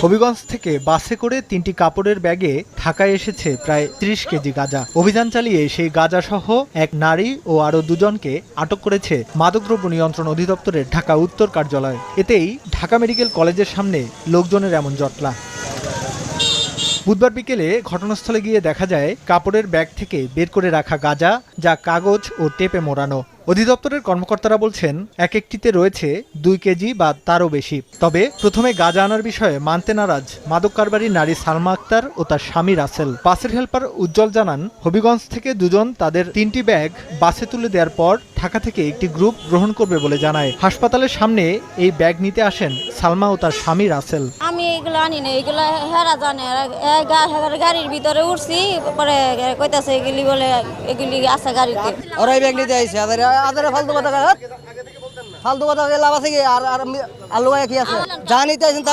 হবিগঞ্জ থেকে বাসে করে ৩টি কাপড়ের ব্যাগে ঢাকায় এসেছে প্রায় ৩০ কেজি গাঁজা। অভিযান চালিয়ে সেই গাঁজা সহ এক নারী ও আরও দুজনকে আটক করেছে মাদকদ্রব্য নিয়ন্ত্রণ অধিদপ্তরের ঢাকা উত্তর কার্যালয়। এতেই ঢাকা মেডিকেল কলেজের সামনে লোকজনের এমন জটলা। বুধবার বিকেলে ঘটনাস্থলে গিয়ে দেখা যায় কাপড়ের ব্যাগ থেকে বের করে রাখা গাঁজা, যা কাগজ ও টেপে মোড়ানো। অধিদপ্তরের কর্মকর্তারা বলছেন, এক একটিতে রয়েছে ২ কেজি বা তারও বেশি। তবে প্রথমে গাঁজা আনার বিষয়ে মানতে নারাজ মাদক কারবারি নারী সালমা আক্তার ও তার স্বামী রাসেল। বাসের হেলপার উজ্জ্বল জানান, হবিগঞ্জ থেকে দুজন তাদের ৩টি ব্যাগ বাসে তুলে দেওয়ার পর ঢাকা থেকে একটি গ্রুপ গ্রহণ করবে বলে জানায়। হাসপাতালের সামনে এই ব্যাগ নিতে আসেন সালমা ও তার স্বামী রাসেল। আমি এগুলো আনি না, এগুলো হেরা জানে। গাড়ির ভিতরে উঠছি, পরে কইতাছে এগুলি বলে এগুলি আছে গাড়িতে। ওরাই ব্যাগ নিতে আইছে, আদারে ফালতু কথা লাভ আছে কি? আর আলু কি আছে? যা নিতে আইছেন তা